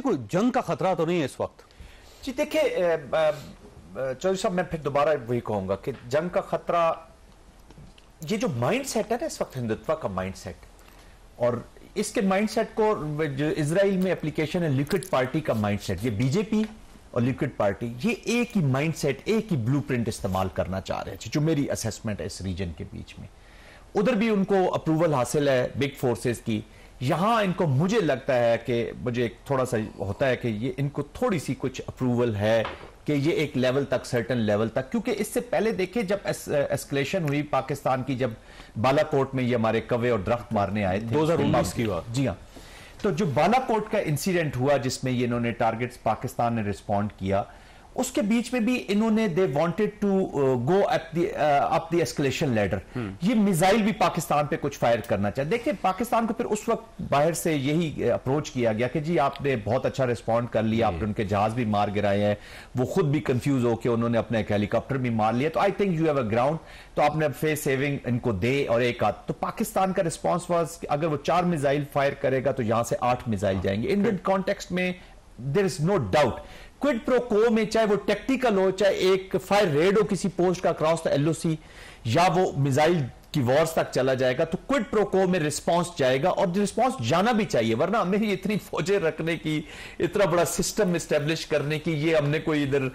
कोई जंग का खतरा तो नहीं है इस वक्त? जी देखिए चौधरी साहब, मैं फिर दोबारा वही कहूंगा कि जंग का खतरा, ये जो माइंड सेट है ना इस वक्त हिंदुत्व का माइंड सेट, और इसके माइंड सेट को जो इजराइल में एप्लीकेशन है लिक्विड पार्टी का माइंड सेट, ये बीजेपी और लिक्विड पार्टी ये एक ही माइंड सेट, एक ही ब्लूप्रिंट इस्तेमाल करना चाह रहे हैं, जो मेरी असेसमेंट है इस रीजन के बीच में। उधर भी उनको अप्रूवल हासिल है बिग फोर्सेस की, यहां इनको मुझे लगता है कि मुझे थोड़ा सा होता है कि ये इनको थोड़ी सी कुछ अप्रूवल है कि ये एक लेवल तक, सर्टन लेवल तक, क्योंकि इससे पहले देखिए जब एस्केलेशन हुई पाकिस्तान की, जब बालाकोट में ये हमारे कवे और दरख्त मारने आए थे 2019 की बात। जी हाँ, तो जो बालाकोट का इंसिडेंट हुआ जिसमें ये इन्होंने टारगेट्स पाकिस्तान ने रिस्पॉन्ड किया, उसके बीच में भी इन्होंने they wanted to go up the escalation ladder, ये मिसाइल भी पाकिस्तान पे कुछ फायर करना चाहे। देखिए पाकिस्तान को फिर उस वक्त बाहर से यही अप्रोच किया गया कि जी आपने बहुत अच्छा रिस्पॉन्ड कर लिया, आपने उनके जहाज भी मार गिराए हैं, वो खुद भी कंफ्यूज होकर उन्होंने अपने एक हेलीकॉप्टर भी मार लिया, तो I think you have a ground, तो आपने फेस सेविंग इनको दे और एक आध। तो पाकिस्तान का रिस्पॉन्स वाज अगर वो 4 मिसाइल फायर करेगा तो यहां से 8 मिसाइल जाएंगे। इंडियन कॉन्टेक्स्ट में there is no doubt, quid pro quo में चाहे वो टेक्टिकल हो, चाहे एक फायर रेड हो किसी पोस्ट का क्रॉस द एलओसी, या वो मिसाइल की वॉर्स तक चला जाएगा, तो क्विड प्रो को में रिस्पांस जाएगा, और रिस्पांस जाना भी चाहिए, वरना हमें इतनी फौजें रखने की, इतना बड़ा सिस्टम एस्टेब्लिश करने की, ये हमने कोई इधर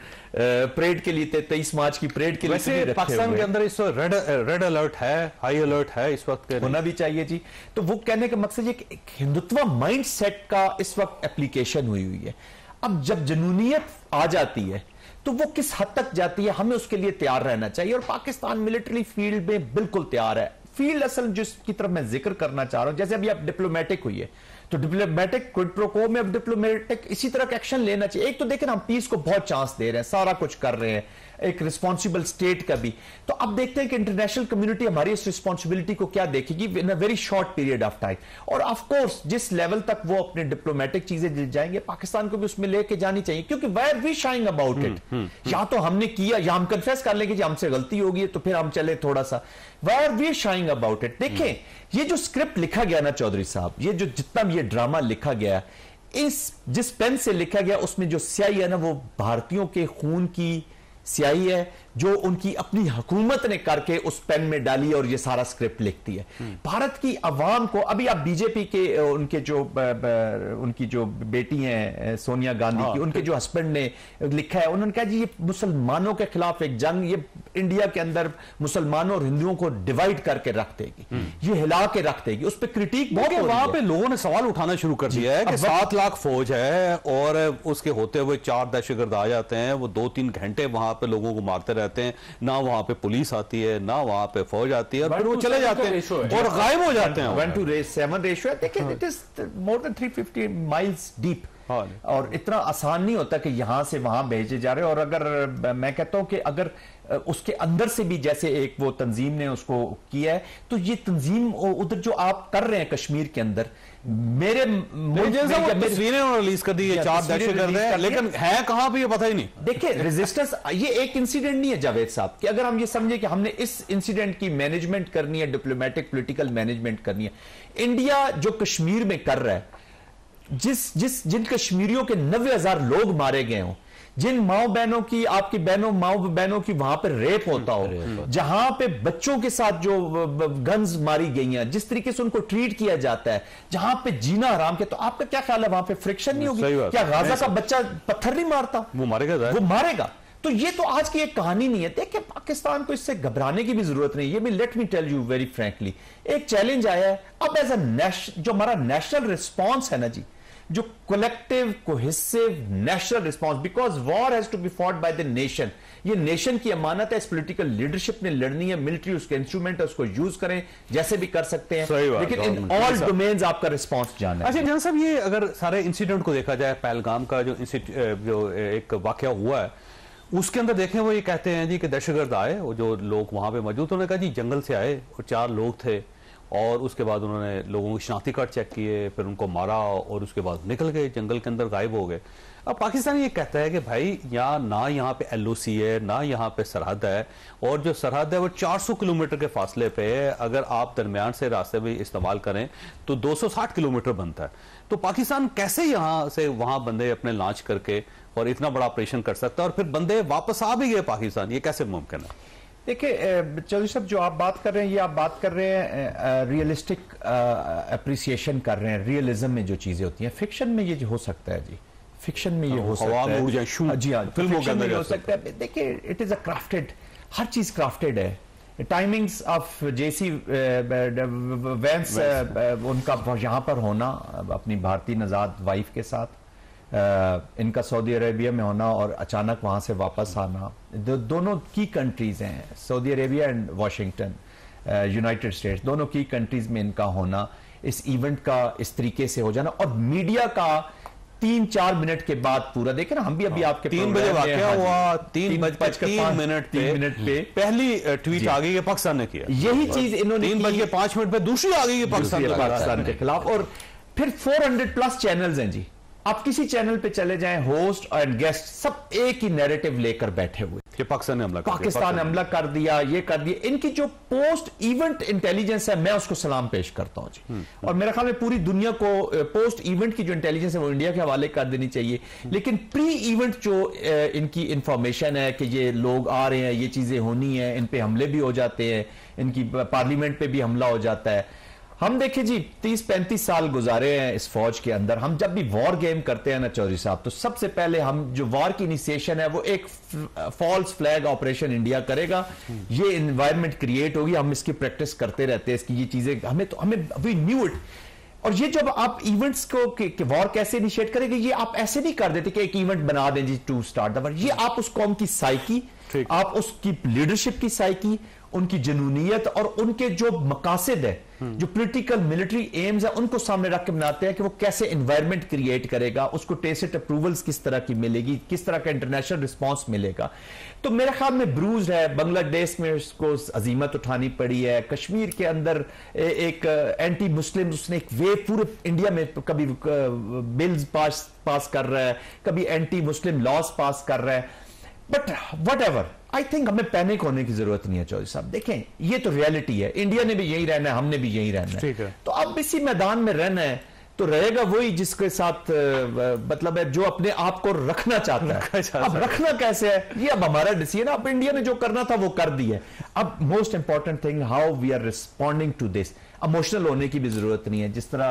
परेड के लिए 23 मार्च की परेड के लिए पाकिस्तान के अंदर इस रेड अलर्ट है, हाई अलर्ट है इस वक्त, होना भी चाहिए जी। तो वो कहने का मकसद ये हिंदुत्व माइंड सेट का इस वक्त एप्लीकेशन हुई है। अब जब जनूनियत आ जाती है तो वो किस हद तक जाती है, हमें उसके लिए तैयार रहना चाहिए, और पाकिस्तान मिलिट्री फील्ड में बिल्कुल तैयार है। फील्ड असल जिसकी तरफ मैं जिक्र करना चाह रहा हूं, जैसे अभी आप डिप्लोमेटिक हुई है, तो डिप्लोमेटिक क्विड प्रो को में अब डिप्लोमेटिक इसी तरह का एक्शन लेना चाहिए। एक तो देखें हम पीस को बहुत चांस दे रहे हैं, सारा कुछ कर रहे हैं, एक रिस्पॉन्सिबल स्टेट का भी, तो अब देखते हैं कि इंटरनेशनल कम्युनिटी हमारी इस रिस्पॉन्सिबिलिटी को क्या देखेगी in a very short period of time. और ऑफ कोर्स जिस लेवल तक वो अपने डिप्लोमेटिक चीजें जाएंगे, पाकिस्तान को भी उसमें लेके जानी चाहिए, क्योंकि we are we shying about it. या तो हमने किया, या हम कन्फेस कर लेंगे कि हमसे गलती होगी, तो फिर हम चले थोड़ा सा, we are we shying about it. देखें ये जो स्क्रिप्ट लिखा गया ना चौधरी साहब, ये जो जितना ये ड्रामा लिखा गया, इस जिस पेन से लिखा गया उसमें जो स्याही है ना, वो भारतीयों के खून की स्याही है, जो उनकी अपनी हुकूमत ने करके उस पेन में डाली और ये सारा स्क्रिप्ट लिखती है। भारत की अवाम को, अभी आप बीजेपी के उनकी जो बेटी हैं सोनिया गांधी की, उनके जो हस्बैंड ने लिखा है, उन्होंने कहा जी ये मुसलमानों के खिलाफ एक जंग, ये इंडिया के अंदर मुसलमानों और हिंदुओं को डिवाइड करके रख देगी, ये हिला के रख देगी। उस पर क्रिटिक बहुत, वहां पे लोगों ने सवाल उठाना शुरू कर दिया है कि 7 लाख फौज है और उसके होते हुए 4 दहशतगर्द आ जाते हैं, वो 2-3 घंटे वहां पे लोगों को मारते रहते हैं, ना वहां पे पुलिस आती है, ना वहां पे फौज आती है, और फिर वो चले जाते हैं और गायब हो जाते हैं। 1:7 रेशियो है, देखिए it is more than 350 miles deep, और इतना आसान नहीं होता कि यहां से वहां भेजे जा रहे हैं। और अगर मैं कहता हूं कि अगर उसके अंदर से भी जैसे एक वो तंजीम ने उसको किया है, तो ये तंजीम उधर जो आप कर रहे हैं कश्मीर के अंदर, मेरे तस्वीरें रिलीज कर दी, 4 दहशतगर्द हैं, लेकिन है कहां पे ये पता ही नहीं। देखिए रेजिस्टेंस, ये एक इंसिडेंट नहीं है जावेद साहब, कि अगर हम ये समझे कि हमने इस इंसिडेंट की मैनेजमेंट करनी है, डिप्लोमेटिक पॉलिटिकल मैनेजमेंट करनी है, इंडिया जो कश्मीर में कर रहा है, जिन कश्मीरियों के 90,000 लोग मारे गए हों, जिन माओ बहनों की, आपकी माओ बहनों की वहां पर रेप होता हो, जहां पे बच्चों के साथ जो गन्स मारी गई हैं, जिस तरीके से उनको ट्रीट किया जाता है, जहां पे जीना हराम के, तो आपका क्या ख्याल है वहां पे फ्रिक्शन नहीं होगी? क्या गाजा का बच्चा पत्थर नहीं मारता? वो मारेगा, वो मारेगा। तो ये तो आज की एक कहानी नहीं है। देखिए पाकिस्तान को इससे घबराने की भी जरूरत नहीं है। ये भी let me tell you very frankly, एक चैलेंज आया है अब एज अ जो हमारा नेशनल रिस्पॉन्स है ना जी, जो collective cohesive national response, because war has to be fought by the nation. ये नेशन की अमानत है, इस पॉलिटिकल लीडरशिप ने लड़नी है, मिलिट्री उसके इंस्ट्रूमेंट है, उसको यूज करें जैसे भी कर सकते हैं, लेकिन इन ऑल डोमेन्स आपका रिस्पांस जाना है। अच्छा जहां साहब, ये अगर सारे इंसिडेंट को देखा जाए, पहलगाम का जो एक वाकया हुआ है, उसके अंदर देखें, वो ये कहते हैं जी कि दहशतगर्द आए, वो जो लोग वहां पे मौजूद, उन्होंने कहा जी जंगल से आए और 4 लोग थे, और उसके बाद उन्होंने लोगों के शनाख्ती कार्ड चेक किए, फिर उनको मारा और उसके बाद निकल गए, जंगल के अंदर गायब हो गए। अब पाकिस्तान ये कहता है कि भाई यहाँ पे LOC है, ना यहाँ पे सरहद है, और जो सरहद है वो 400 किलोमीटर के फासले पे है। अगर आप दरमियान से रास्ते भी इस्तेमाल करें तो 260 किलोमीटर बनता है। तो पाकिस्तान कैसे यहाँ से वहां बंदे अपने लॉन्च करके और इतना बड़ा ऑपरेशन कर सकता है, और फिर बंदे वापस आ भी गए पाकिस्तान, ये कैसे मुमकिन है? देखिए चौधरी साहब, जो आप बात कर रहे हैं, ये आप बात कर रहे हैं रियलिस्टिक अप्रिसिएशन कर रहे हैं, रियलिज्म में जो चीजें होती हैं। फिक्शन में ये हो सकता है जी, फिक्शन में ये हो सकता है जी हाँ, फिल्मों के अंदर हो सकता है। देखिए इट इज अ क्राफ्टेड, हर चीज क्राफ्टेड है। टाइमिंग्स ऑफ JC वैंस उनका यहाँ पर होना, अपनी भारतीय नजाद वाइफ के साथ, इनका सऊदी अरेबिया में होना और अचानक वहां से वापस आना, दोनों की कंट्रीज हैं, Saudi Arabia and Washington, United states, दोनों की कंट्रीज में इनका होना, इस इवेंट का इस तरीके से हो जाना, और मीडिया का 3-4 मिनट के बाद पूरा, देखे ना, हम भी अभी आपके 3 बजे वाकया हुआ, 3:03 पे पहली ट्वीट आ गई कि पाकिस्तान ने किया। यही चीज इन्होंने 3:05 पे दूसरी आ गई पाकिस्तान के खिलाफ। और फिर 400+ चैनल्स हैं जी, आप किसी चैनल पे चले जाएं, होस्ट एंड गेस्ट सब एक ही नैरेटिव लेकर बैठे हुए कि पाकिस्तान ने हमला कर दिया, ये कर दिया। इनकी जो पोस्ट इवेंट इंटेलिजेंस है, मैं उसको सलाम पेश करता हूं जी। और मेरे ख्याल में पूरी दुनिया को पोस्ट इवेंट की जो इंटेलिजेंस है वो इंडिया के हवाले कर देनी चाहिए। लेकिन प्री इवेंट जो इनकी इंफॉर्मेशन है कि ये लोग आ रहे हैं, ये चीजें होनी है, इन पे हमले भी हो जाते हैं, इनकी पार्लियामेंट पे भी हमला हो जाता है। हम देखें जी, 30-35 साल गुजारे हैं इस फौज के अंदर। हम जब भी वॉर गेम करते हैं ना चौधरी साहब, तो सबसे पहले हम जो वॉर की इनिशिएशन है वो एक फॉल्स फ्लैग ऑपरेशन इंडिया करेगा, ये एनवायरनमेंट क्रिएट होगी, हम इसकी प्रैक्टिस करते रहते हैं, इसकी ये चीजें हमें वी न्यू इट। और ये जब आप इवेंट्स को वॉर कैसे इनिशिएट करेंगे, ये आप ऐसे नहीं कर देते कि एक इवेंट बना दें जी टू स्टार्ट द वॉर। ये आप उस कौम की साइकी, आप उसकी लीडरशिप की साइकी, उनकी जनूनियत और उनके जो मकासद है, जो पॉलिटिकल मिलिट्री एम्स है, उनको सामने रख के बनाते हैं कि वो कैसे एनवायरनमेंट क्रिएट करेगा, उसको टेसिट अप्रूवल्स किस तरह की मिलेगी, किस तरह का इंटरनेशनल रिस्पांस मिलेगा। तो मेरे ख्याल में ब्रूज है, बांग्लादेश में उसको अजीमत उठानी पड़ी है, कश्मीर के अंदर एक एंटी मुस्लिम उसने एक वे पूरे इंडिया में कभी बिल्स पास कर रहा है, कभी एंटी मुस्लिम लॉज पास कर रहा है। But what ever, I think हमें पैनिक होने की जरूरत नहीं है चौधरी साहब। देखें, ये तो रियलिटी है, इंडिया ने भी यही रहना है, हमने भी यही रहना है। तो अब इसी मैदान में रहना है तो रहेगा वही जिसके साथ मतलब है, जो अपने आप को रखना चाहता है। अब रखना कैसे है, ये अब हमारा डिसीजन। अब इंडिया ने जो करना था वो कर दिया। अब most important thing, how we are responding to this. Emotional होने की भी जरूरत नहीं है, जिस तरह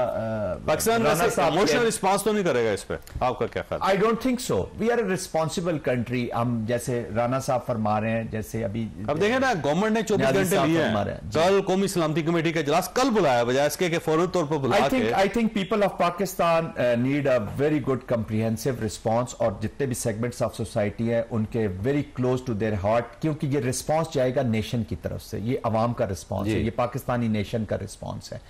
पाकिस्तान इमोशनल रिस्पांस तो नहीं करेगा इस पे, आपका क्या ख्याल? I don't think so. We are a responsible country. हम जैसे राणा साहब फरमा रहे हैं, जैसे अभी अब देखें ना, गवर्नमेंट ने 24 घंटे लिए हैं, कल कौमी सलामती कमेटी का इजलास कल बुलाया, बजाय इसके कि फौरी तौर पर बुला के। I think people of Pakistan need a very good comprehensive response, और जितने भी सेगमेंट्स ऑफ सोसाइटी है उनके very close to their heart, क्योंकि ये रिस्पॉन्स जाएगा नेशन की तरफ से, ये अवाम का रिस्पॉन्स है, ये पाकिस्तानी नेशन का रिस्पॉन्स है।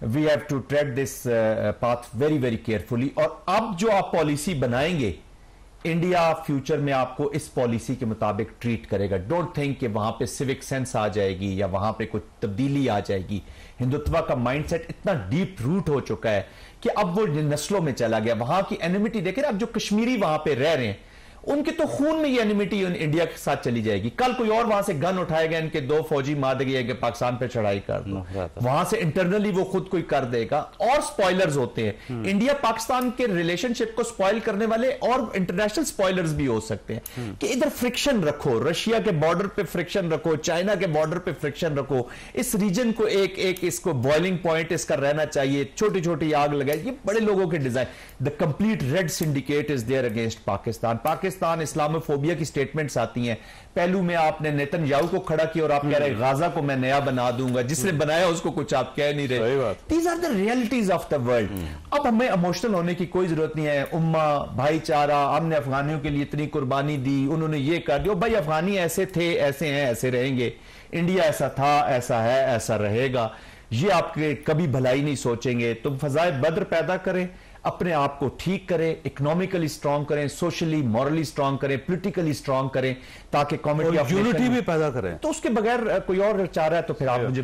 We have to tread this path very very carefully. और अब जो आप पॉलिसी बनाएंगे, इंडिया फ्यूचर में आपको इस पॉलिसी के मुताबिक ट्रीट करेगा। डोंट थिंक कि वहां पे सिविक सेंस आ जाएगी या वहां पे कुछ तब्दीली आ जाएगी। हिंदुत्व का माइंडसेट इतना डीप रूट हो चुका है कि अब वो नस्लों में चला गया। वहां की एनिमिटी देखे ना, अब जो कश्मीरी वहां पे रह रहे हैं, उनके तो खून में ये एनिमिटी इंडिया के साथ चली जाएगी। कल कोई और वहां से गन उठाएगा, इनके 2 फौजी मार देंगे कि पाकिस्तान पे चढ़ाई कर दो, वहां से इंटरनली वो खुद कोई कर देगा। और स्पॉयलर्स होते हैं, इंडिया पाकिस्तान के रिलेशनशिप को स्पॉइल करने वाले और इंटरनेशनल स्पॉयलर्स भी हो सकते हैं कि इधर फ्रिक्शन रखो, रशिया के बॉर्डर पे फ्रिक्शन रखो, चाइना के बॉर्डर पे फ्रिक्शन रखो, इस रीजन को एक इसको बॉइलिंग पॉइंट इसका रहना चाहिए, छोटी छोटी आग लगाए। ये बड़े लोगों के design. The complete red syndicate is there against Pakistan. Islamophobia की स्टेटमेंट्स आती हैं। पहलू में आपने नेतन्याहू को खड़ा किया और आप कह रहे गाजा को मैं नया बना दूंगा, जिसने बनाया उसको कुछ आप कह नहीं रहे। These are the realities of the world. अब हमें इमोशनल होने की कोई जरूरत नहीं है। उम्मा, भाईचारा, हमने अफगानियों के लिए इतनी कुर्बानी दी, उन्होंने ये कर दिया, भाई अफगानी ऐसे थे, ऐसे हैं, ऐसे रहेंगे। इंडिया ऐसा था, ऐसा है, ऐसा रहेगा। ये आपके कभी भलाई नहीं सोचेंगे। तुम फजाए बद्र पैदा करें, अपने आप को ठीक करें, इकोनॉमिकली स्ट्रांग करें, सोशली मॉरली स्ट्रांग करें, पॉलिटिकली स्ट्रांग करें, ताकि कम्युनिटी ऑफ यूनिटी भी पैदा करें। तो उसके बगैर कोई और चाह रहा है तो फिर आप मुझे